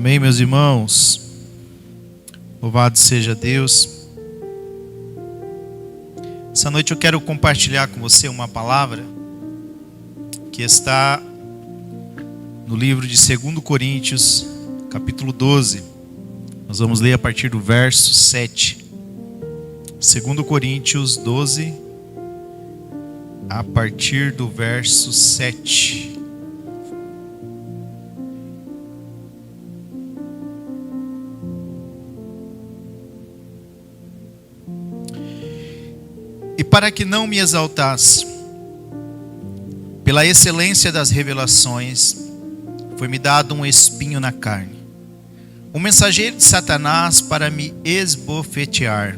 Amém, meus irmãos? Louvado seja Deus. Essa noite eu quero compartilhar com você uma palavra que está no livro de 2 Coríntios, capítulo 12. Nós vamos ler a partir do verso 7. 2 Coríntios 12, a partir do verso 7. E para que não me exaltasse, pela excelência das revelações, foi-me dado um espinho na carne, um mensageiro de Satanás para me esbofetear,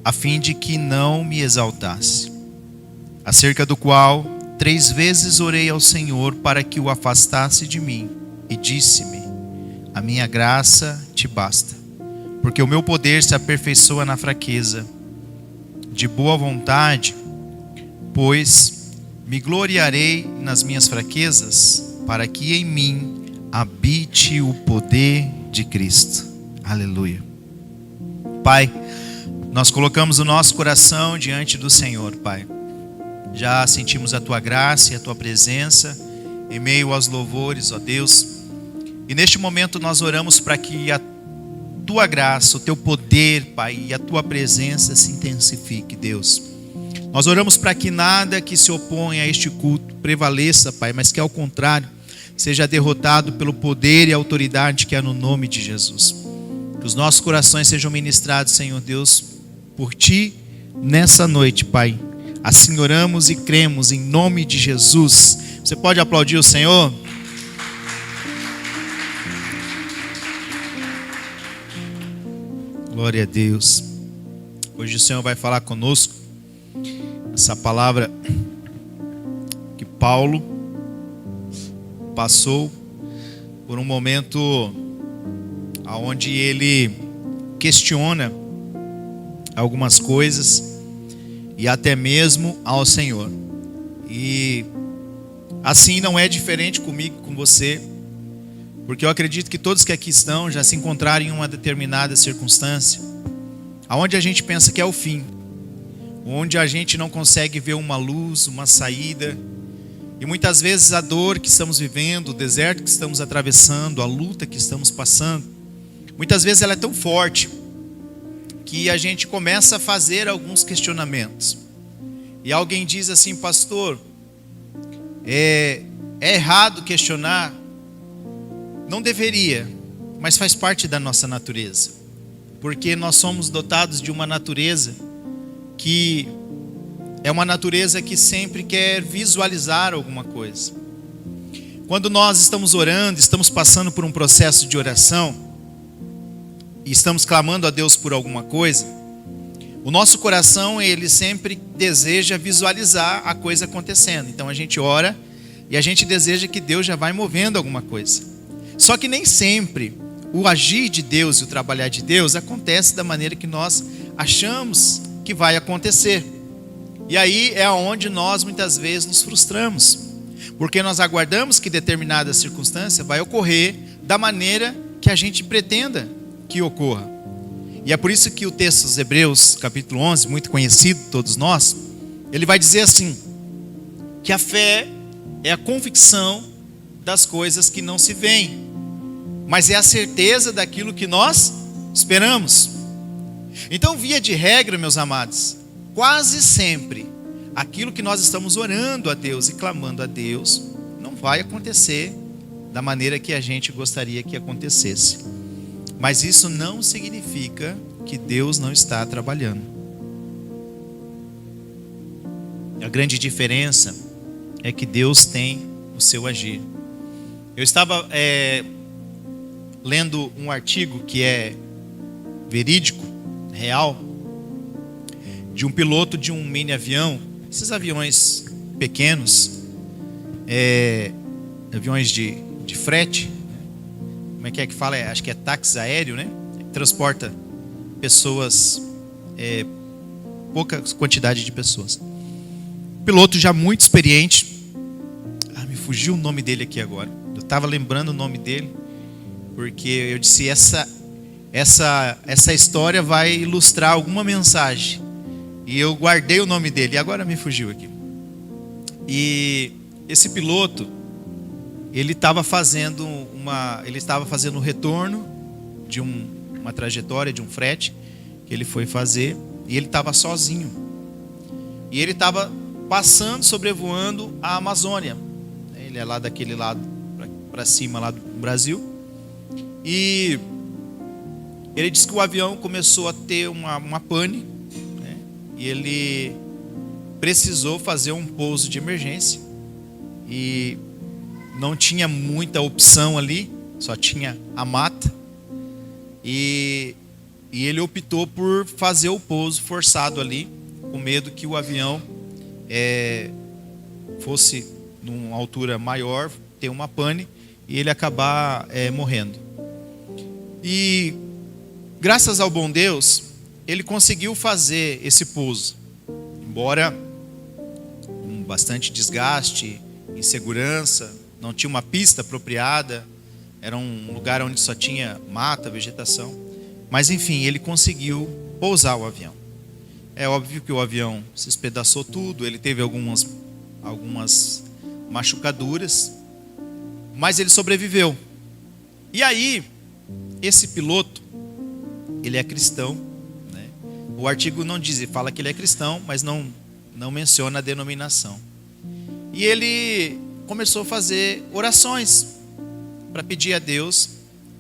a fim de que não me exaltasse. Acerca do qual 3 vezes orei ao Senhor para que o afastasse de mim, e disse-me: a minha graça te basta, porque o meu poder se aperfeiçoa na fraqueza. De boa vontade, pois me gloriarei nas minhas fraquezas, para que em mim habite o poder de Cristo. Aleluia. Pai, nós colocamos o nosso coração diante do Senhor, Pai. Já sentimos a Tua graça e a Tua presença em meio aos louvores, ó Deus. E neste momento nós oramos para que a Tua graça, o Teu poder, Pai, e a Tua presença se intensifique, Deus. Nós oramos para que nada que se oponha a este culto prevaleça, Pai, mas que ao contrário, seja derrotado pelo poder e autoridade que há no nome de Jesus. Que os nossos corações sejam ministrados, Senhor Deus, por Ti nessa noite, Pai. Assim oramos e cremos em nome de Jesus. Você pode aplaudir o Senhor? Glória a Deus. Hoje o Senhor vai falar conosco essa palavra que Paulo passou por um momento onde ele questiona algumas coisas e até mesmo ao Senhor. E assim não é diferente comigo, com você, porque eu acredito que todos que aqui estão já se encontraram em uma determinada circunstância, aonde a gente pensa que é o fim, onde a gente não consegue ver uma luz, uma saída, e muitas vezes a dor que estamos vivendo, o deserto que estamos atravessando, a luta que estamos passando, muitas vezes ela é tão forte que a gente começa a fazer alguns questionamentos. E alguém diz assim: pastor, é errado questionar? Não deveria, mas faz parte da nossa natureza, porque nós somos dotados de uma natureza que é uma natureza que sempre quer visualizar alguma coisa. Quando nós estamos orando, estamos passando por um processo de oração e estamos clamando a Deus por alguma coisa, o nosso coração, ele sempre deseja visualizar a coisa acontecendo. Então a gente ora e a gente deseja que Deus já vai movendo alguma coisa. Só que nem sempre o agir de Deus e o trabalhar de Deus acontece da maneira que nós achamos que vai acontecer. E aí é onde nós muitas vezes nos frustramos, porque nós aguardamos que determinada circunstância vai ocorrer da maneira que a gente pretenda que ocorra. E é por isso que o texto dos Hebreus, capítulo 11, muito conhecido de todos nós, ele vai dizer assim, que a fé é a convicção das coisas que não se veem, mas é a certeza daquilo que nós esperamos. Então, via de regra, meus amados, quase sempre aquilo que nós estamos orando a Deus e clamando a Deus não vai acontecer da maneira que a gente gostaria que acontecesse. Mas isso não significa que Deus não está trabalhando. A grande diferença é que Deus tem o seu agir. Eu estava lendo um artigo que é verídico, real, de um piloto de um mini avião, esses aviões pequenos, aviões de frete, como é que fala? Acho que é táxi aéreo, né? Transporta pessoas, pouca quantidade de pessoas. Piloto já muito experiente. Me fugiu o nome dele aqui agora. Eu estava lembrando o nome dele porque eu disse, essa história vai ilustrar alguma mensagem. E eu guardei o nome dele, e agora me fugiu aqui. E esse piloto, ele estava fazendo o retorno de uma trajetória, de um frete que ele foi fazer, e ele estava sozinho. E ele estava passando, sobrevoando a Amazônia. Ele é lá daquele lado para cima, lá do Brasil. E ele disse que o avião começou a ter uma pane, né? E ele precisou fazer um pouso de emergência. E não tinha muita opção ali, só tinha a mata. E ele optou por fazer o pouso forçado ali, com medo que o avião fosse numa altura maior, ter uma pane e ele acabar morrendo. E graças ao bom Deus, ele conseguiu fazer esse pouso, embora com bastante desgaste, insegurança, não tinha uma pista apropriada, era um lugar onde só tinha mata, vegetação, mas enfim, ele conseguiu pousar o avião. É óbvio que o avião se espedaçou tudo, ele teve algumas machucaduras, mas ele sobreviveu. E aí, esse piloto, ele é cristão, né? O artigo não diz, fala que ele é cristão, mas não menciona a denominação. E ele começou a fazer orações para pedir a Deus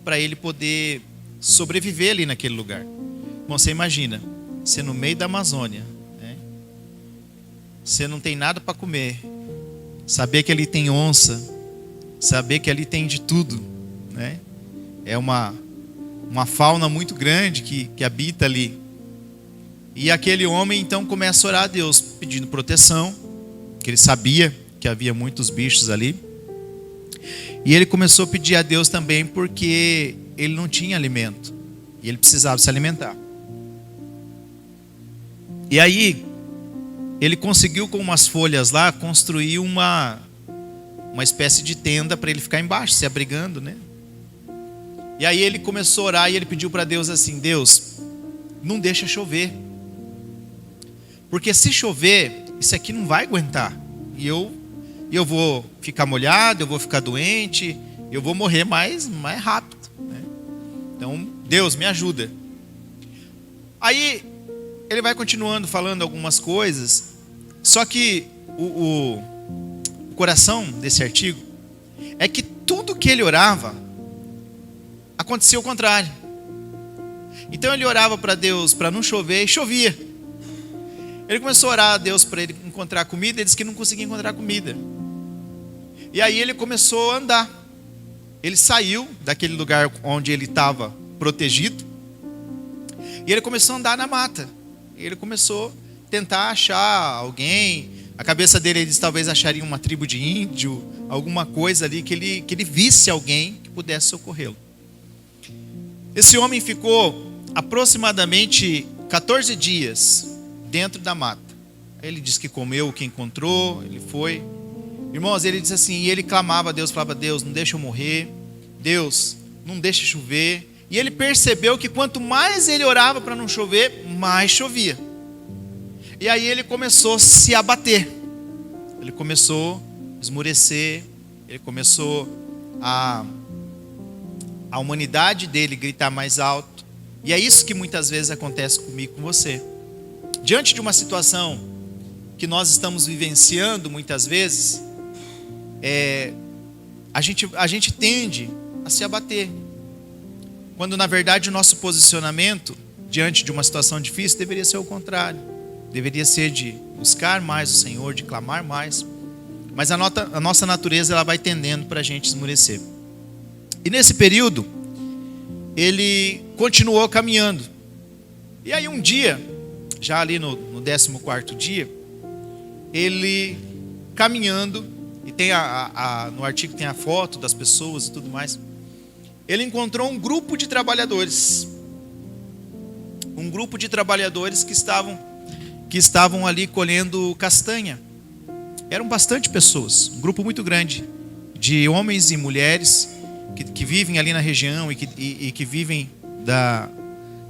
para ele poder sobreviver ali naquele lugar. Bom, você imagina, você no meio da Amazônia, né? Você não tem nada para comer, saber que ali tem onça, saber que ali tem de tudo, né? É uma fauna muito grande que habita ali. E aquele homem então começa a orar a Deus, pedindo proteção, que ele sabia que havia muitos bichos ali. E ele começou a pedir a Deus também porque ele não tinha alimento e ele precisava se alimentar. E aí ele conseguiu, com umas folhas lá, construir uma espécie de tenda para ele ficar embaixo, se abrigando, né? E aí ele começou a orar e ele pediu para Deus assim: Deus, não deixa chover, porque se chover, isso aqui não vai aguentar. E eu vou ficar molhado, eu vou ficar doente, eu vou morrer mais rápido, né? Então, Deus, me ajuda. Aí ele vai continuando falando algumas coisas, só que o coração desse artigo é que tudo que ele orava acontecia o contrário. Então ele orava para Deus para não chover e chovia. Ele começou a orar a Deus para ele encontrar comida, ele disse que não conseguia encontrar comida. E aí ele começou a andar. Ele saiu daquele lugar onde ele estava protegido e ele começou a andar na mata. E ele começou a tentar achar alguém. A cabeça dele, ele disse, talvez acharia uma tribo de índio, alguma coisa ali que ele visse alguém que pudesse socorrê-lo. Esse homem ficou aproximadamente 14 dias dentro da mata. Ele disse que comeu o que encontrou, ele foi. Irmãos, ele disse assim, e ele clamava a Deus, falava: Deus, não deixa eu morrer, Deus, não deixa chover. E ele percebeu que quanto mais ele orava para não chover, mais chovia. E aí ele começou a se abater, ele começou a esmurecer, ele começou a humanidade dele gritar mais alto. E é isso que muitas vezes acontece comigo, com você. Diante de uma situação que nós estamos vivenciando muitas vezes, a gente tende a se abater, quando na verdade o nosso posicionamento diante de uma situação difícil deveria ser o contrário. Deveria ser de buscar mais o Senhor, de clamar mais. Mas a nossa natureza, ela vai tendendo para a gente esmurecer. E nesse período ele continuou caminhando. E aí um dia, já ali no 14º dia, ele caminhando, e tem no artigo tem a foto das pessoas e tudo mais, ele encontrou um grupo de trabalhadores. Um grupo de trabalhadores que estavam ali colhendo castanha. Eram bastante pessoas, um grupo muito grande de homens e mulheres que vivem ali na região e que vivem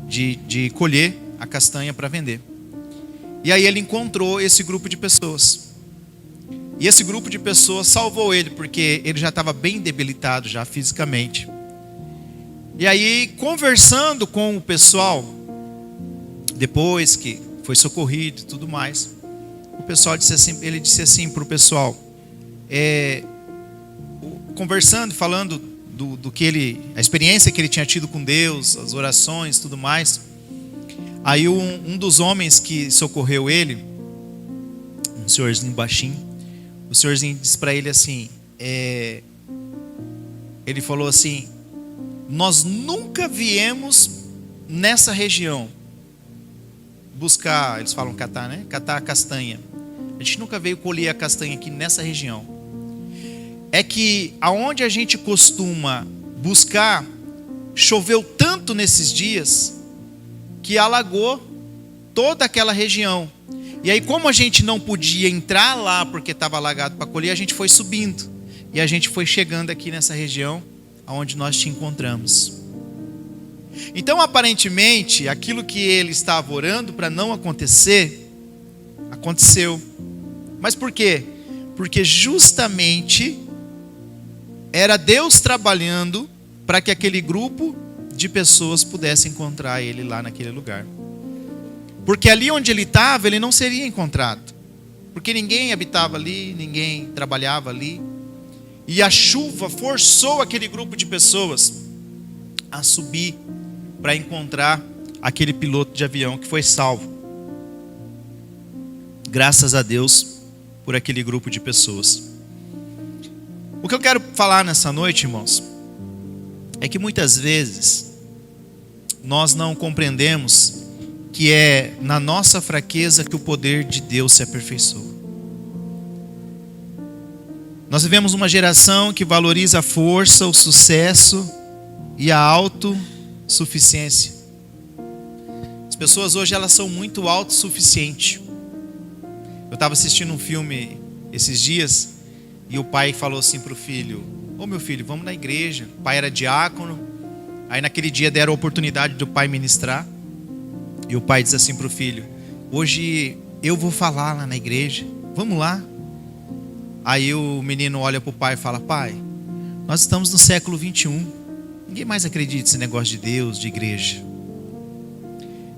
de colher a castanha para vender. E aí ele encontrou esse grupo de pessoas. E esse grupo de pessoas salvou ele, porque ele já estava bem debilitado já fisicamente. E aí, conversando com o pessoal, depois que foi socorrido e tudo mais, o pessoal disse assim, ele disse assim para o pessoal, conversando, falando do que a experiência que ele tinha tido com Deus, as orações, tudo mais. Aí um dos homens que socorreu ele, um senhorzinho baixinho, o senhorzinho disse para ele assim, ele falou assim: nós nunca viemos nessa região buscar, eles falam catar, né? Catar a castanha. A gente nunca veio colher a castanha aqui nessa região. É que aonde a gente costuma buscar, choveu tanto nesses dias que alagou toda aquela região. E aí, como a gente não podia entrar lá porque estava alagado para colher, a gente foi subindo. E a gente foi chegando aqui nessa região onde nós te encontramos. Então, aparentemente, aquilo que ele estava orando para não acontecer, aconteceu. Mas por quê? Porque justamente era Deus trabalhando para que aquele grupo de pessoas pudesse encontrar ele lá naquele lugar. Porque ali onde ele estava, ele não seria encontrado. Porque ninguém habitava ali, ninguém trabalhava ali. E a chuva forçou aquele grupo de pessoas a subir para encontrar aquele piloto de avião que foi salvo. Graças a Deus por aquele grupo de pessoas. O que eu quero falar nessa noite, irmãos, é que muitas vezes nós não compreendemos que é na nossa fraqueza que o poder de Deus se aperfeiçoa. Nós vivemos uma geração que valoriza a força, o sucesso e a autossuficiência. As pessoas hoje elas são muito autossuficientes. Eu estava assistindo um filme esses dias e o pai falou assim para o filho: ô meu filho, vamos na igreja. O pai era diácono. Aí naquele dia deram a oportunidade do pai ministrar. E o pai diz assim para o filho: hoje eu vou falar lá na igreja, vamos lá. Aí o menino olha para o pai e fala: pai, nós estamos no século 21. Ninguém mais acredita nesse negócio de Deus, de igreja.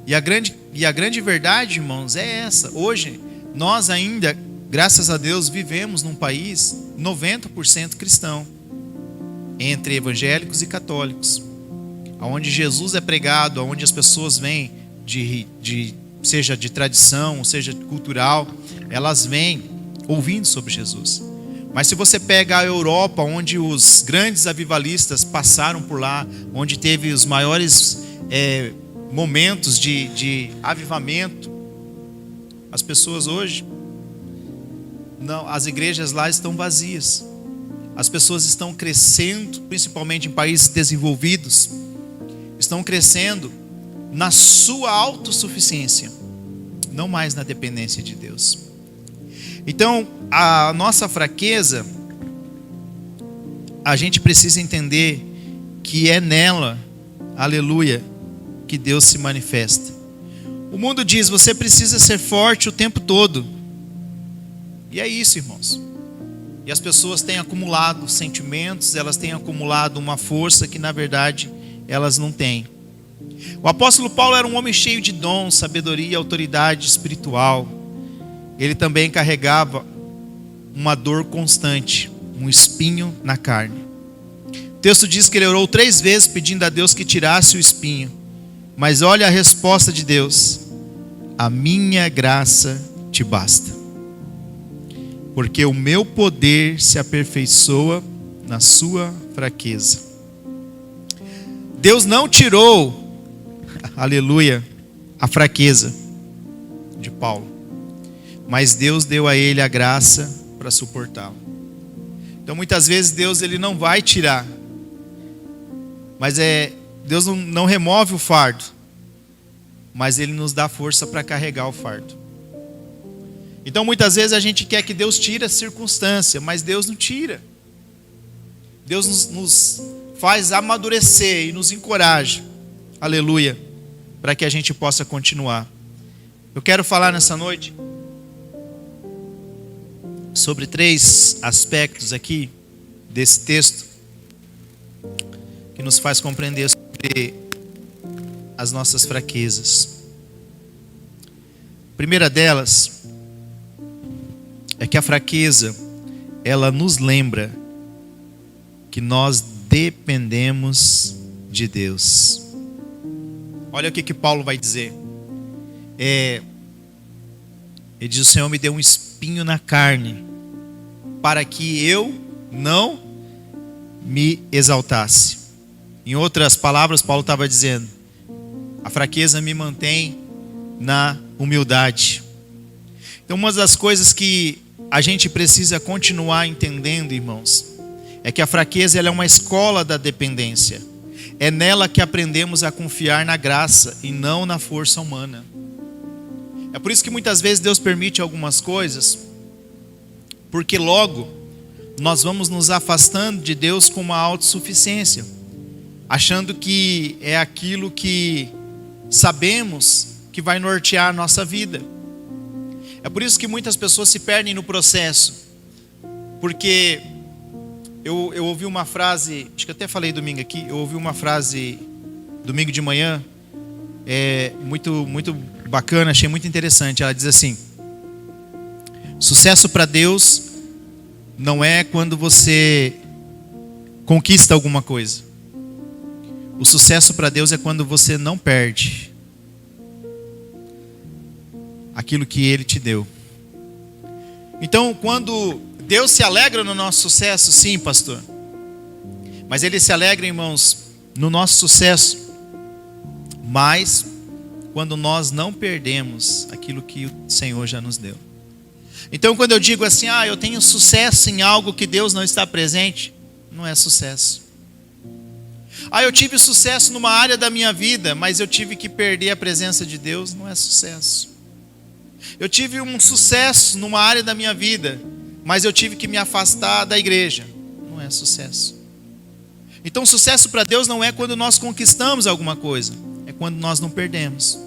E a grande verdade, irmãos, é essa. Hoje, nós ainda, graças a Deus, vivemos num país 90% cristão, entre evangélicos e católicos, onde Jesus é pregado, onde as pessoas vêm, seja de tradição, seja cultural, elas vêm ouvindo sobre Jesus. Mas se você pega a Europa, onde os grandes avivalistas passaram por lá, onde teve os maiores momentos de avivamento, as pessoas hoje, não, as igrejas lá estão vazias. As pessoas estão crescendo, principalmente em países desenvolvidos, estão crescendo na sua autossuficiência, não mais na dependência de Deus. Então, a nossa fraqueza, a gente precisa entender que é nela, aleluia, que Deus se manifesta. O mundo diz: você precisa ser forte o tempo todo. E é isso, irmãos. E as pessoas têm acumulado sentimentos, elas têm acumulado uma força que na verdade elas não têm. O apóstolo Paulo era um homem cheio de dons, sabedoria e autoridade espiritual. Ele também carregava uma dor constante, um espinho na carne. O texto diz que ele orou 3 vezes pedindo a Deus que tirasse o espinho. Mas olha a resposta de Deus: a minha graça te basta, porque o meu poder se aperfeiçoa na sua fraqueza. Deus não tirou, aleluia, a fraqueza de Paulo, mas Deus deu a ele a graça para suportá-lo. Então muitas vezes Deus ele não vai tirar, mas Deus não remove o fardo, mas Ele nos dá força para carregar o fardo. Então muitas vezes a gente quer que Deus tire a circunstância, mas Deus não tira. Deus nos faz amadurecer e nos encoraja. Aleluia. Para que a gente possa continuar. Eu quero falar nessa noite sobre 3 aspectos aqui desse texto que nos faz compreender sobre as nossas fraquezas. A primeira delas é que a fraqueza, ela nos lembra que nós dependemos de Deus. Olha o que Paulo vai dizer. Ele diz: o Senhor me deu um espinho na carne, para que eu não me exaltasse. Em outras palavras, Paulo estava dizendo: a fraqueza me mantém na humildade. Então, uma das coisas que a gente precisa continuar entendendo, irmãos, é que a fraqueza, ela é uma escola da dependência. É nela que aprendemos a confiar na graça e não na força humana. É por isso que muitas vezes Deus permite algumas coisas, porque logo nós vamos nos afastando de Deus com uma autossuficiência, achando que é aquilo que sabemos que vai nortear a nossa vida. É por isso que muitas pessoas se perdem no processo, porque eu ouvi uma frase, acho que eu até falei domingo aqui, eu ouvi uma frase domingo de manhã, muito bacana, achei muito interessante. Ela diz assim: sucesso para Deus não é quando você conquista alguma coisa. O sucesso para Deus é quando você não perde aquilo que Ele te deu. Então, quando Deus se alegra no nosso sucesso, sim, pastor, mas Ele se alegra, irmãos, no nosso sucesso, mas quando nós não perdemos aquilo que o Senhor já nos deu. Então, quando eu digo assim: eu tenho sucesso em algo que Deus não está presente, não é sucesso. Eu tive sucesso numa área da minha vida, mas eu tive que perder a presença de Deus, não é sucesso. Eu tive um sucesso numa área da minha vida, mas eu tive que me afastar da igreja, não é sucesso. Então, sucesso para Deus não é quando nós conquistamos alguma coisa, é quando nós não perdemos.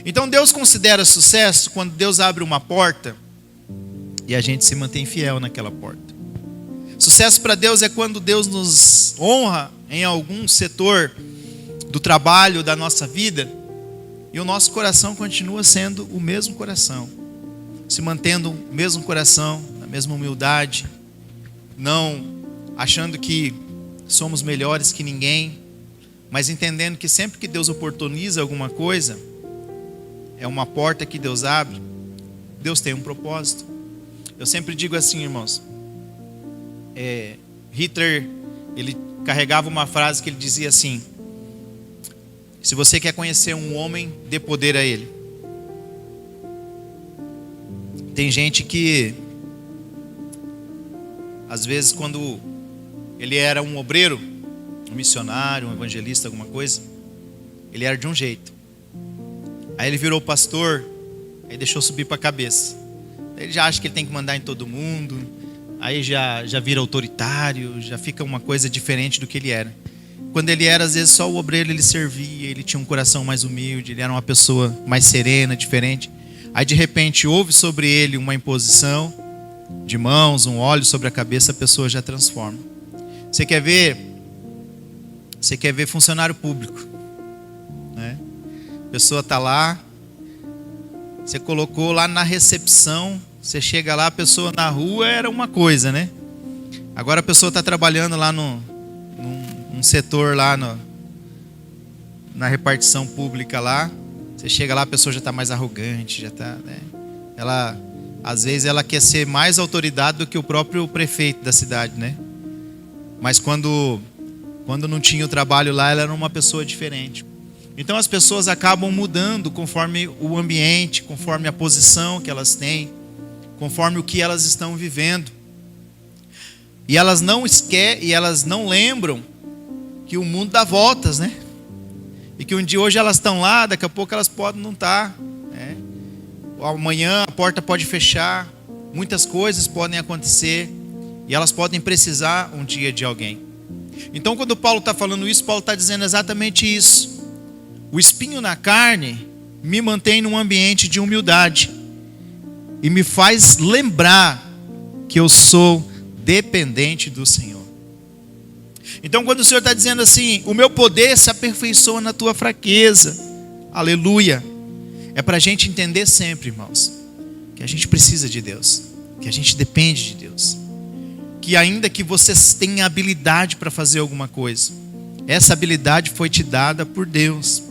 Então, Deus considera sucesso quando Deus abre uma porta e a gente se mantém fiel naquela porta. Sucesso para Deus é quando Deus nos honra em algum setor do trabalho da nossa vida e o nosso coração continua sendo o mesmo coração, se mantendo o mesmo coração, na mesma humildade, não achando que somos melhores que ninguém, mas entendendo que sempre que Deus oportuniza alguma coisa, é uma porta que Deus abre, Deus tem um propósito. Eu sempre digo assim, irmãos, Hitler, ele carregava uma frase que ele dizia assim: se você quer conhecer um homem, dê poder a ele. Tem gente que, às vezes, quando ele era um obreiro, um missionário, um evangelista, alguma coisa, ele era de um jeito. Aí ele virou pastor, aí deixou subir para a cabeça. Ele já acha que ele tem que mandar em todo mundo, aí já vira autoritário, já fica uma coisa diferente do que ele era. Quando ele era, às vezes, só o obreiro, ele servia, ele tinha um coração mais humilde, ele era uma pessoa mais serena, diferente. Aí, de repente, houve sobre ele uma imposição de mãos, um óleo sobre a cabeça, a pessoa já transforma. Você quer ver funcionário público, né? A pessoa está lá, você colocou lá na recepção, você chega lá, a pessoa na rua era uma coisa, né? Agora a pessoa está trabalhando lá num setor lá na repartição pública lá, você chega lá, a pessoa já está mais arrogante, já está, né? Às vezes ela quer ser mais autoridade do que o próprio prefeito da cidade, né? Mas quando não tinha o trabalho lá, ela era uma pessoa diferente. Então as pessoas acabam mudando conforme o ambiente, conforme a posição que elas têm, conforme o que elas estão vivendo. E elas não lembram que o mundo dá voltas, né? E que um dia hoje elas estão lá, daqui a pouco elas podem não estar, né? Amanhã a porta pode fechar, muitas coisas podem acontecer e elas podem precisar um dia de alguém. Então, quando Paulo está falando isso, Paulo está dizendo exatamente isso. O espinho na carne me mantém num ambiente de humildade e me faz lembrar que eu sou dependente do Senhor. Então, quando o Senhor está dizendo assim, o meu poder se aperfeiçoa na tua fraqueza, aleluia, é para a gente entender sempre, irmãos, que a gente precisa de Deus, que a gente depende de Deus, que ainda que você tenha habilidade para fazer alguma coisa, essa habilidade foi te dada por Deus.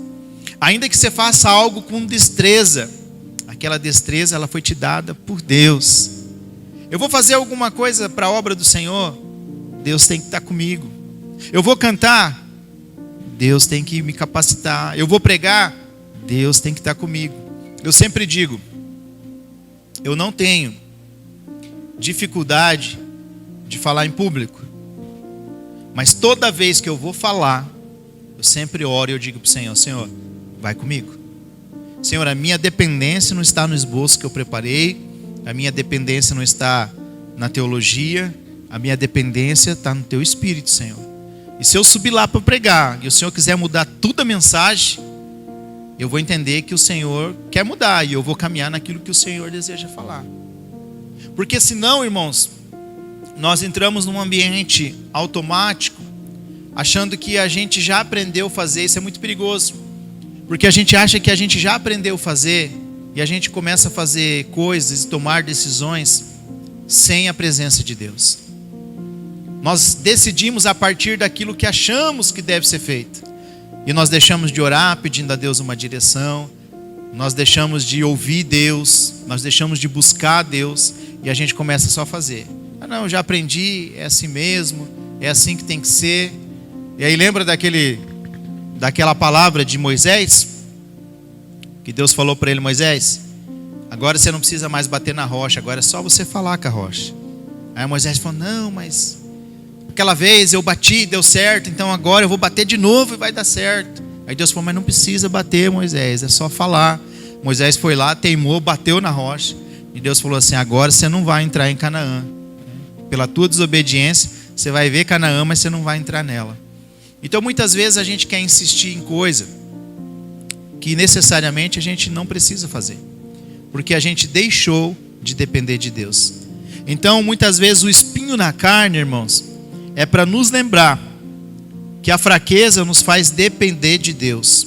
Ainda que você faça algo com destreza, aquela destreza ela foi te dada por Deus. Eu vou fazer alguma coisa para a obra do Senhor, Deus tem que estar comigo. Eu vou cantar, Deus tem que me capacitar. Eu vou pregar, Deus tem que estar comigo. Eu sempre digo, eu não tenho dificuldade de falar em público, mas toda vez que eu vou falar, eu sempre oro e eu digo para o Senhor, Senhor, vai comigo. Senhor, a minha dependência não está no esboço que eu preparei, a minha dependência não está na teologia, a minha dependência está no Teu Espírito, Senhor. E se eu subir lá para pregar, e o Senhor quiser mudar toda a mensagem, eu vou entender que o Senhor quer mudar, e eu vou caminhar naquilo que o Senhor deseja falar. Porque senão, irmãos, nós entramos num ambiente automático, achando que a gente já aprendeu a fazer. Isso é muito perigoso, porque a gente acha que a gente já aprendeu a fazer, e a gente começa a fazer coisas e tomar decisões sem a presença de Deus. Nós decidimos a partir daquilo que achamos que deve ser feito, e nós deixamos de orar pedindo a Deus uma direção, nós deixamos de ouvir Deus, nós deixamos de buscar Deus, e a gente começa só a fazer. Ah não, já aprendi, é assim mesmo, é assim que tem que ser. E aí lembra daquela palavra de Moisés, que Deus falou para ele, Moisés, agora você não precisa mais bater na rocha, agora é só você falar com a rocha. Aí Moisés falou, não, mas aquela vez eu bati, deu certo, então agora eu vou bater de novo e vai dar certo. Aí Deus falou, mas não precisa bater, Moisés, é só falar. Moisés foi lá, teimou, bateu na rocha, e Deus falou assim, agora você não vai entrar em Canaã. Pela tua desobediência, você vai ver Canaã, mas você não vai entrar nela. Então muitas vezes a gente quer insistir em coisa que necessariamente a gente não precisa fazer, porque a gente deixou de depender de Deus. Então muitas vezes o espinho na carne, irmãos, é para nos lembrar que a fraqueza nos faz depender de Deus.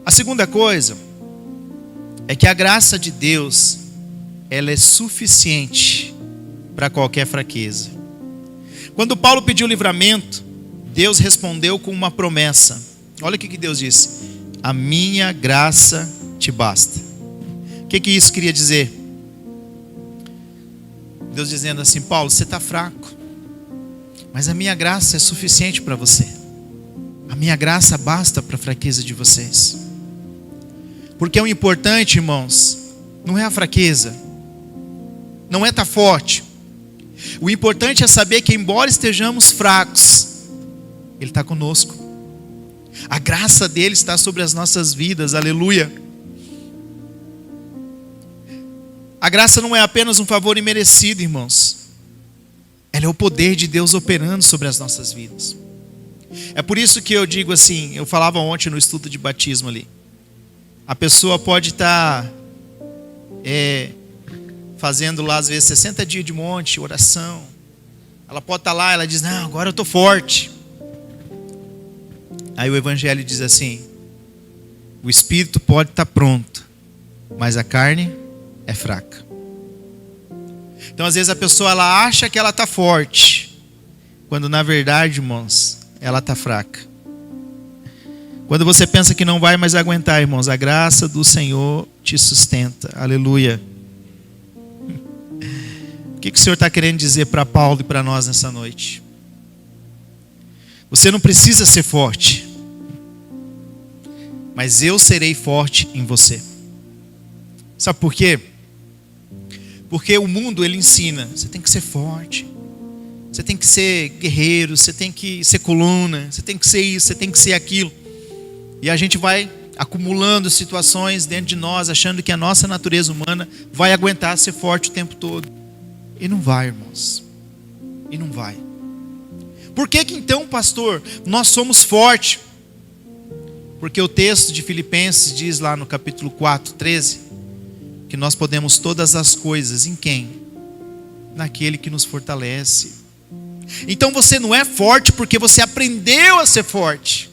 A segunda coisa é que a graça de Deus, ela é suficiente para qualquer fraqueza. Quando Paulo pediu livramento, Deus respondeu com uma promessa. Olha o que Deus disse: a minha graça te basta. O que isso queria dizer? Deus dizendo assim, Paulo, você está fraco, mas a minha graça é suficiente para você. A minha graça basta para a fraqueza de vocês. Porque o importante, irmãos, não é a fraqueza, não é estar forte. O importante é saber que, embora estejamos fracos, Ele está conosco. A graça dele está sobre as nossas vidas, aleluia. A graça não é apenas um favor imerecido, irmãos. Ela é o poder de Deus operando sobre as nossas vidas. É por isso que eu digo assim, eu falava ontem no estudo de batismo ali. A pessoa pode estar fazendo lá às vezes 60 dias de monte, oração. Ela pode estar lá, ela diz, não, agora eu estou forte. Aí o evangelho diz assim, o espírito pode estar pronto, mas a carne é fraca. Então às vezes a pessoa ela acha que ela está forte, quando na verdade, irmãos, ela está fraca. Quando você pensa que não vai mais aguentar, irmãos, a graça do Senhor te sustenta, aleluia. O que o Senhor está querendo dizer para Paulo e para nós nessa noite? Você não precisa ser forte, mas eu serei forte em você. Sabe por quê? Porque o mundo ele ensina, você tem que ser forte, você tem que ser guerreiro, você tem que ser coluna, você tem que ser isso, você tem que ser aquilo. E a gente vai acumulando situações dentro de nós, achando que a nossa natureza humana vai aguentar ser forte o tempo todo. E não vai, irmãos. E não vai. Por que então, pastor, nós somos fortes? Porque o texto de Filipenses diz lá no capítulo 4, 13, que nós podemos todas as coisas em quem? Naquele que nos fortalece. Então você não é forte porque você aprendeu a ser forte.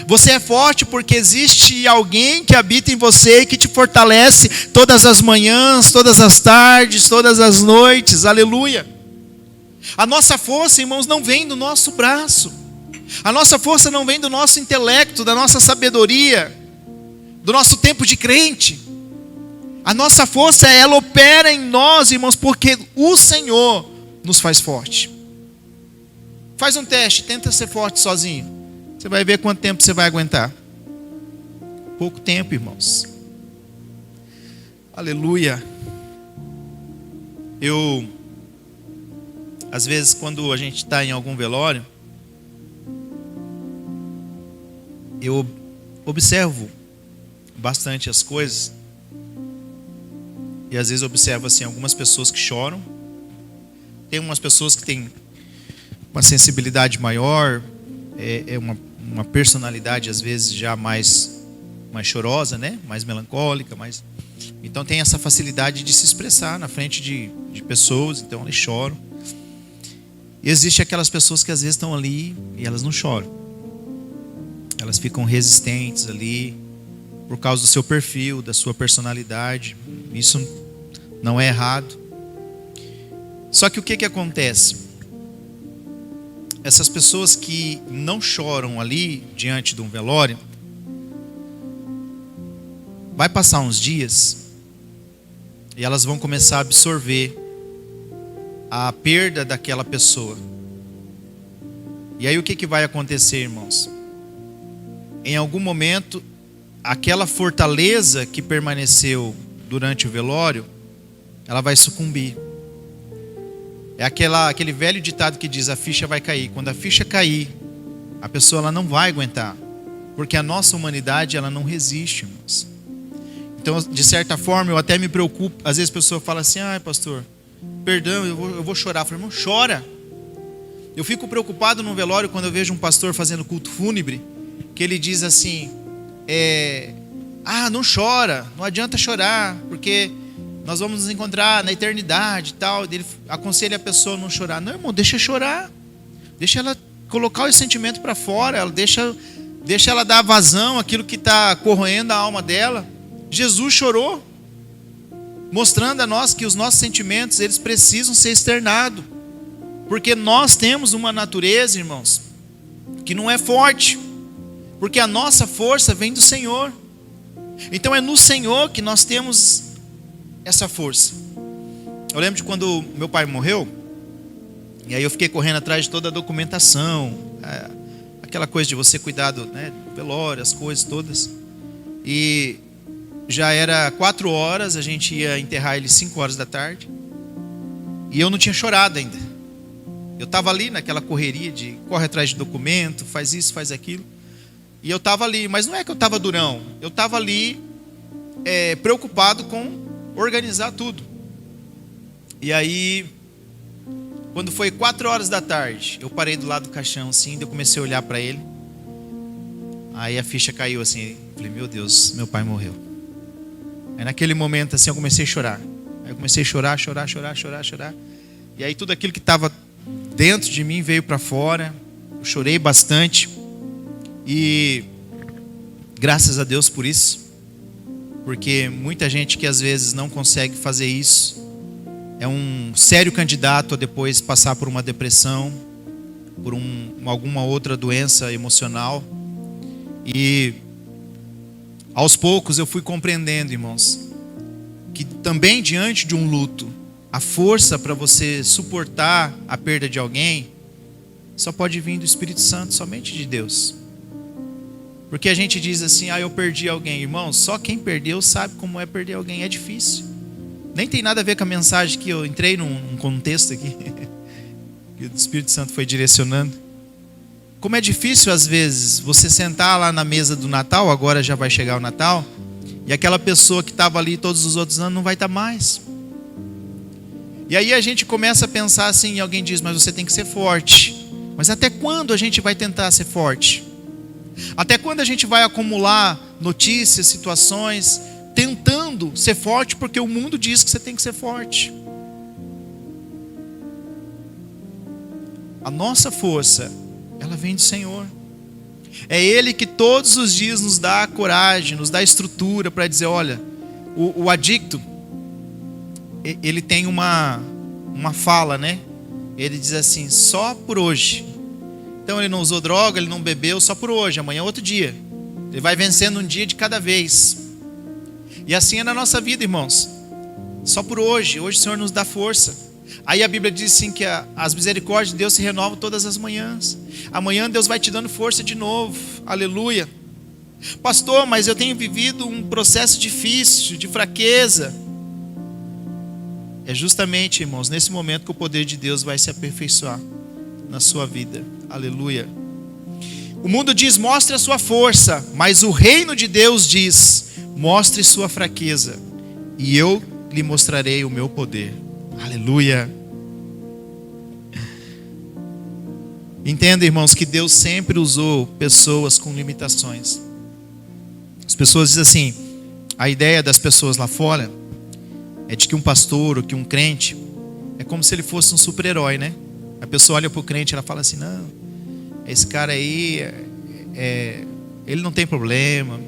Você é forte porque existe alguém que habita em você e que te fortalece todas as manhãs, todas as tardes, todas as noites. Aleluia. A nossa força, irmãos, não vem do nosso braço. A nossa força não vem do nosso intelecto, da nossa sabedoria, do nosso tempo de crente. A nossa força, ela opera em nós, irmãos, porque o Senhor nos faz forte. Faz um teste, tenta ser forte sozinho. Você vai ver quanto tempo você vai aguentar. Pouco tempo, irmãos. Aleluia. Às vezes, quando a gente está em algum velório, eu observo bastante as coisas. E às vezes eu observo assim, algumas pessoas que choram. Tem umas pessoas que têm uma sensibilidade maior, uma personalidade às vezes já mais chorosa, né? Mais melancólica, então tem essa facilidade de se expressar na frente de pessoas, então elas choram. E existe aquelas pessoas que às vezes estão ali e elas não choram. Elas ficam resistentes ali por causa do seu perfil, da sua personalidade. Isso não é errado. Só que o que acontece? Essas pessoas que não choram ali diante de um velório, vai passar uns dias e elas vão começar a absorver a perda daquela pessoa. E aí o que vai acontecer, irmãos? Em algum momento, aquela fortaleza que permaneceu durante o velório, ela vai sucumbir. É aquele velho ditado que diz: a ficha vai cair. Quando a ficha cair, a pessoa ela não vai aguentar, porque a nossa humanidade ela não resiste, irmãos. Então, de certa forma, eu até me preocupo. Às vezes a pessoa fala assim: ai, pastor, perdão, eu vou chorar. Eu falo: irmão, chora. Eu fico preocupado no velório quando eu vejo um pastor fazendo culto fúnebre, que ele diz assim: não chora, não adianta chorar, porque nós vamos nos encontrar na eternidade e tal. Ele aconselha a pessoa a não chorar. Não, irmão, deixa chorar. Deixa ela colocar o sentimento para fora. Deixa ela dar vazão àquilo que está corroendo a alma dela. Jesus chorou, mostrando a nós que os nossos sentimentos, eles precisam ser externados. Porque nós temos uma natureza, irmãos, que não é forte. Porque a nossa força vem do Senhor. Então é no Senhor que nós temos essa força. Eu lembro de quando meu pai morreu, e aí eu fiquei correndo atrás de toda a documentação, aquela coisa de você cuidar do velório, as coisas todas. E já era 4 horas, a gente ia enterrar ele 5 horas da tarde, e eu não tinha chorado ainda. Eu estava ali naquela correria de corre atrás de documento, faz isso, faz aquilo. E eu estava ali, mas não é que eu estava durão, eu estava ali preocupado com organizar tudo. E aí, quando foi 4 horas da tarde, eu parei do lado do caixão assim, eu comecei a olhar para ele. Aí a ficha caiu assim, falei: meu Deus, meu pai morreu. Aí naquele momento assim eu comecei a chorar. Aí eu comecei a chorar. E aí tudo aquilo que estava dentro de mim veio para fora. Eu chorei bastante. E graças a Deus por isso. Porque muita gente que às vezes não consegue fazer isso é um sério candidato a depois passar por uma depressão, por alguma outra doença emocional. E aos poucos eu fui compreendendo, irmãos, que também diante de um luto, a força para você suportar a perda de alguém só pode vir do Espírito Santo, somente de Deus. Porque a gente diz assim: eu perdi alguém. Irmão, só quem perdeu sabe como é perder alguém. É difícil. Nem tem nada a ver com a mensagem que eu entrei num contexto aqui que o Espírito Santo foi direcionando. Como é difícil às vezes você sentar lá na mesa do Natal, agora já vai chegar o Natal, e aquela pessoa que estava ali todos os outros anos não vai estar mais. E aí a gente começa a pensar assim, e alguém diz, mas você tem que ser forte. Mas até quando a gente vai tentar ser forte? Até quando a gente vai acumular notícias, situações, tentando ser forte, porque o mundo diz que você tem que ser forte? A nossa força, ela vem do Senhor. É Ele que todos os dias nos dá a coragem, nos dá a estrutura para dizer, olha, o adicto, ele tem uma fala, né? Ele diz assim, só por hoje. Então ele não usou droga, ele não bebeu, só por hoje, amanhã é outro dia. Ele vai vencendo um dia de cada vez. E assim é na nossa vida, irmãos. Só por hoje, hoje o Senhor nos dá força. Aí a Bíblia diz assim que as misericórdias de Deus se renovam todas as manhãs. Amanhã Deus vai te dando força de novo, aleluia. Pastor, mas eu tenho vivido um processo difícil, de fraqueza. É justamente, irmãos, nesse momento que o poder de Deus vai se aperfeiçoar na sua vida, aleluia. O mundo diz, mostre a sua força, mas o reino de Deus diz, mostre sua fraqueza, e eu lhe mostrarei o meu poder, aleluia. Entenda, irmãos, que Deus sempre usou pessoas com limitações. As pessoas dizem assim, a ideia das pessoas lá fora é de que um pastor ou que um crente é como se ele fosse um super-herói, né? A pessoa olha para o crente e ela fala assim, não, esse cara aí, ele não tem problema,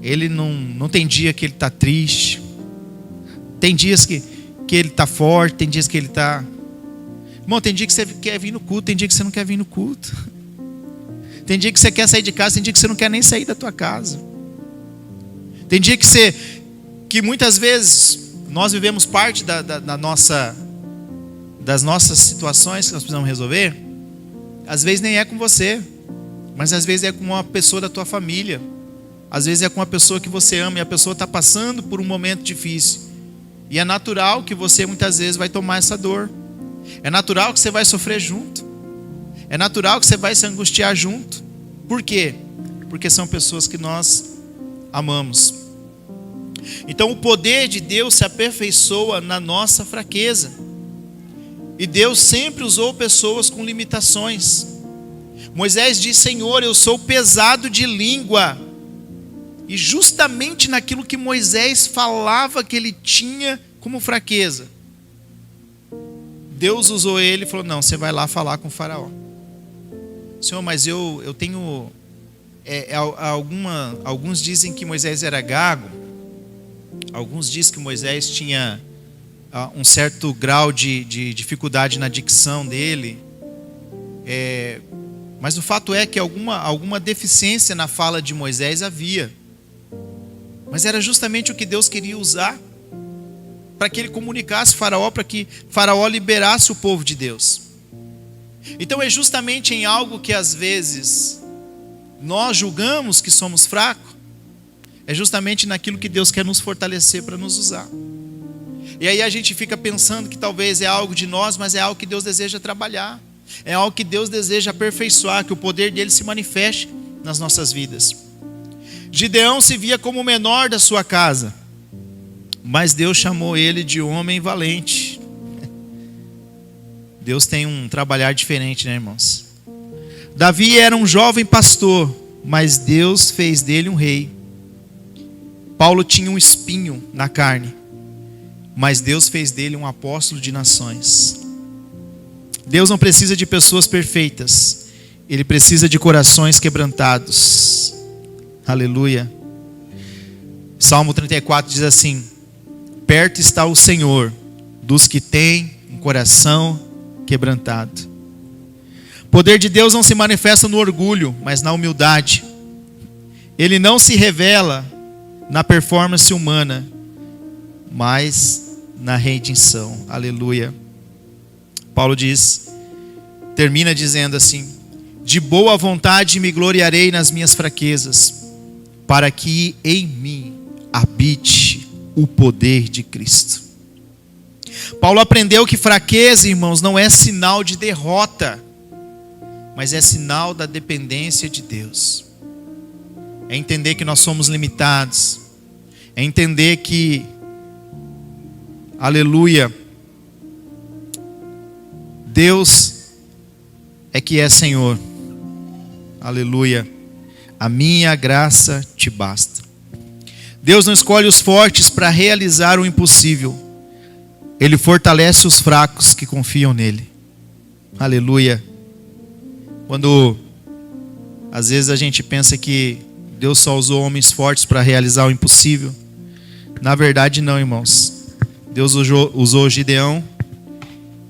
ele não tem dia que ele está triste, tem dias que ele está forte, tem dias que ele está... Irmão, tem dia que você quer vir no culto, tem dia que você não quer vir no culto. Tem dia que você quer sair de casa, tem dia que você não quer nem sair da tua casa. Tem dia que muitas vezes nós vivemos parte das nossas situações que nós precisamos resolver. Às vezes nem é com você, mas às vezes é com uma pessoa da tua família. Às vezes é com uma pessoa que você ama e a pessoa está passando por um momento difícil. E é natural que você muitas vezes vai tomar essa dor. É natural que você vai sofrer junto. É natural que você vai se angustiar junto. Por quê? Porque são pessoas que nós amamos. Então o poder de Deus se aperfeiçoa na nossa fraqueza. E Deus sempre usou pessoas com limitações. Moisés diz, Senhor, eu sou pesado de língua. E justamente naquilo que Moisés falava que ele tinha como fraqueza, Deus usou ele e falou, não, você vai lá falar com o faraó. Senhor, mas eu tenho... alguns dizem que Moisés era gago. Alguns dizem que Moisés tinha um certo grau de dificuldade na dicção dele. Mas o fato é que alguma deficiência na fala de Moisés havia. Mas era justamente o que Deus queria usar para que ele comunicasse Faraó, para que Faraó liberasse o povo de Deus. Então é justamente em algo que às vezes nós julgamos que somos fracos, é justamente naquilo que Deus quer nos fortalecer para nos usar. E aí a gente fica pensando que talvez é algo de nós, mas é algo que Deus deseja trabalhar. É algo que Deus deseja aperfeiçoar, que o poder dele se manifeste nas nossas vidas. Gideão se via como o menor da sua casa, mas Deus chamou ele de homem valente. Deus tem um trabalhar diferente, né, irmãos? Davi era um jovem pastor, mas Deus fez dele um rei. Paulo tinha um espinho na carne, mas Deus fez dele um apóstolo de nações. Deus não precisa de pessoas perfeitas, Ele precisa de corações quebrantados. Aleluia. Salmo 34 diz assim: perto está o Senhor dos que têm um coração quebrantado. O poder de Deus não se manifesta no orgulho, mas na humildade. Ele não se revela na performance humana, mas na redenção. Aleluia. Paulo termina dizendo assim: de boa vontade me gloriarei nas minhas fraquezas, para que em mim habite o poder de Cristo. Paulo aprendeu que fraqueza, irmãos, não é sinal de derrota, mas é sinal da dependência de Deus. É entender que nós somos limitados. É entender que, aleluia, Deus é que é Senhor. Aleluia. A minha graça te basta. Deus não escolhe os fortes para realizar o impossível. Ele fortalece os fracos que confiam nele. Aleluia. Quando às vezes a gente pensa que Deus só usou homens fortes para realizar o impossível, na verdade não, irmãos. Deus usou Gideão,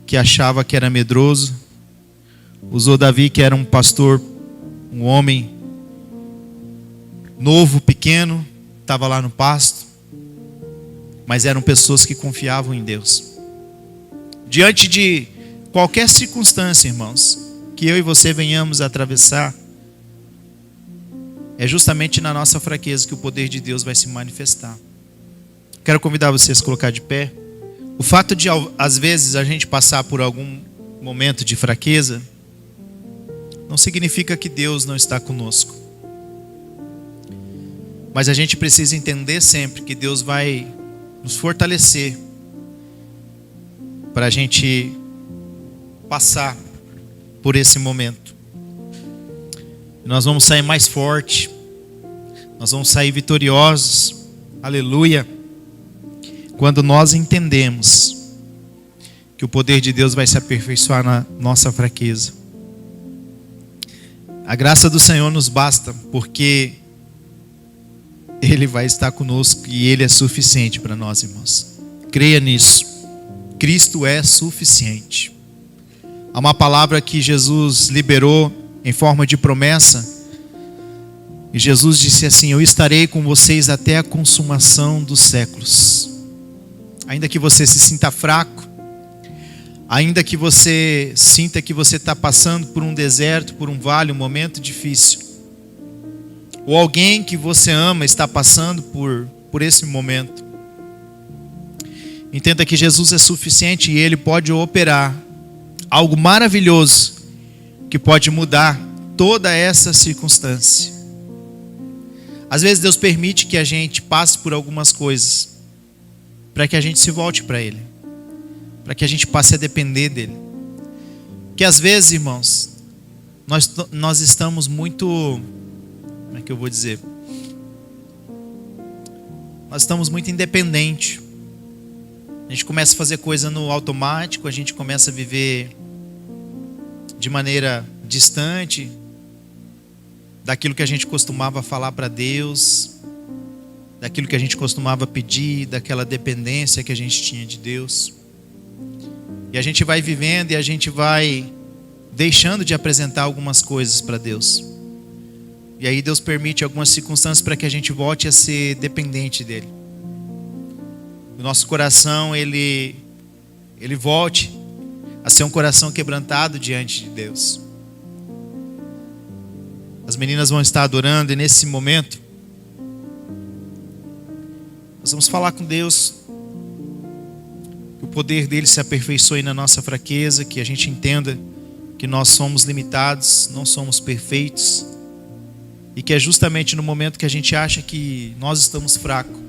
que achava que era medroso. Usou Davi, que era um pastor, um homem novo, pequeno, estava lá no pasto. Mas eram pessoas que confiavam em Deus. Diante de qualquer circunstância, irmãos, que eu e você venhamos a atravessar, é justamente na nossa fraqueza que o poder de Deus vai se manifestar. Quero convidar vocês a se colocar de pé. O fato de, às vezes, a gente passar por algum momento de fraqueza, não significa que Deus não está conosco. Mas a gente precisa entender sempre que Deus vai nos fortalecer para a gente passar por esse momento. Nós vamos sair mais forte, nós vamos sair vitoriosos, aleluia, quando nós entendemos que o poder de Deus vai se aperfeiçoar na nossa fraqueza. A graça do Senhor nos basta, porque Ele vai estar conosco e Ele é suficiente para nós, irmãos. Creia nisso. Cristo é suficiente. Há uma palavra que Jesus liberou em forma de promessa. E Jesus disse assim: eu estarei com vocês até a consumação dos séculos. Ainda que você se sinta fraco, ainda que você sinta que você está passando por um deserto, por um vale, um momento difícil, ou alguém que você ama está passando por esse momento, entenda que Jesus é suficiente e Ele pode operar algo maravilhoso que pode mudar toda essa circunstância. Às vezes Deus permite que a gente passe por algumas coisas para que a gente se volte para Ele, para que a gente passe a depender dEle. Que às vezes, irmãos, nós estamos muito, como é que eu vou dizer? Nós estamos muito independentes. A gente começa a fazer coisa no automático, a gente começa a viver de maneira distante daquilo que a gente costumava falar para Deus, daquilo que a gente costumava pedir, daquela dependência que a gente tinha de Deus. E a gente vai vivendo e a gente vai deixando de apresentar algumas coisas para Deus. E aí Deus permite algumas circunstâncias para que a gente volte a ser dependente dEle. O nosso coração, ele volte a ser um coração quebrantado diante de Deus. As meninas vão estar adorando e nesse momento nós vamos falar com Deus, que o poder dele se aperfeiçoe na nossa fraqueza, que a gente entenda que nós somos limitados, não somos perfeitos, e que é justamente no momento que a gente acha que nós estamos fracos,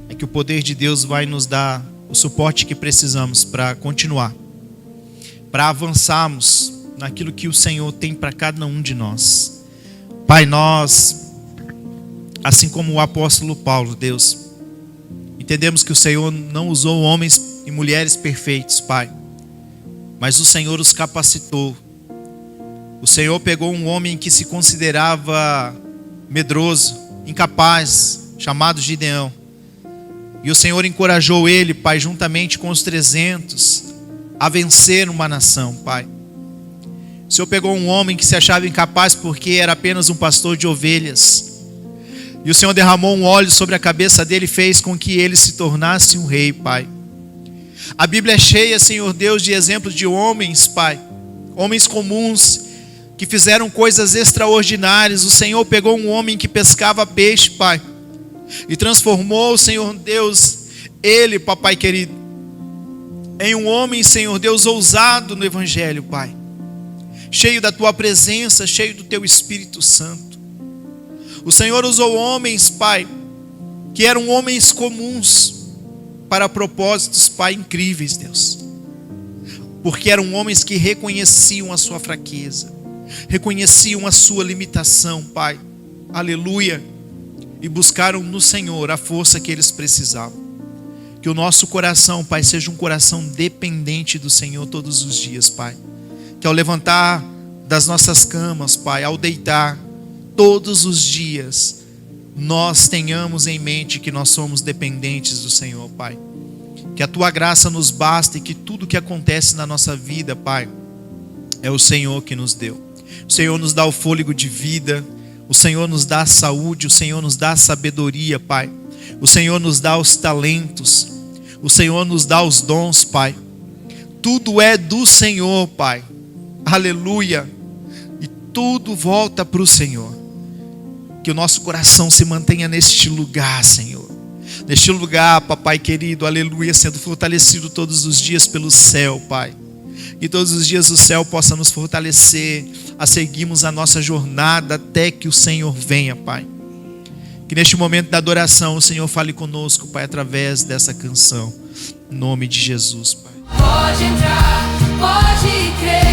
é que o poder de Deus vai nos dar o suporte que precisamos para continuar, para avançarmos naquilo que o Senhor tem para cada um de nós. Pai, nós, assim como o apóstolo Paulo, Deus, entendemos que o Senhor não usou homens e mulheres perfeitos, Pai, mas o Senhor os capacitou. O Senhor pegou um homem que se considerava medroso, incapaz, chamado Gideão, e o Senhor encorajou ele, Pai, juntamente com os 300, a vencer uma nação, Pai. O Senhor pegou um homem que se achava incapaz porque era apenas um pastor de ovelhas, e o Senhor derramou um óleo sobre a cabeça dele e fez com que ele se tornasse um rei, Pai. A Bíblia é cheia, Senhor Deus, de exemplos de homens, Pai, homens comuns, que fizeram coisas extraordinárias. O Senhor pegou um homem que pescava peixe, Pai, e transformou, Senhor Deus, ele, papai querido, em um homem, Senhor Deus, ousado no Evangelho, Pai, cheio da Tua presença, cheio do Teu Espírito Santo. O Senhor usou homens, Pai, que eram homens comuns, para propósitos, Pai, incríveis, Deus. porque eram homens que reconheciam a sua fraqueza, reconheciam a sua limitação, Pai, aleluia, e buscaram no Senhor a força que eles precisavam. Que o nosso coração, Pai, seja um coração dependente do Senhor todos os dias, Pai. Que ao levantar das nossas camas, Pai, ao deitar, todos os dias, nós tenhamos em mente que nós somos dependentes do Senhor, Pai. Que a Tua graça nos basta e que tudo que acontece na nossa vida, Pai, é o Senhor que nos deu. O Senhor nos dá o fôlego de vida, o Senhor nos dá a saúde, o Senhor nos dá a sabedoria, Pai. O Senhor nos dá os talentos, o Senhor nos dá os dons, Pai. Tudo é do Senhor, Pai. Aleluia. E tudo volta para o Senhor. Que o nosso coração se mantenha neste lugar, Senhor. Neste lugar, papai querido, aleluia, sendo fortalecido todos os dias pelo céu, Pai. Que todos os dias o céu possa nos fortalecer a seguirmos a nossa jornada até que o Senhor venha, Pai. Que neste momento da adoração o Senhor fale conosco, Pai, através dessa canção. Em nome de Jesus, Pai. Pode entrar, pode crer.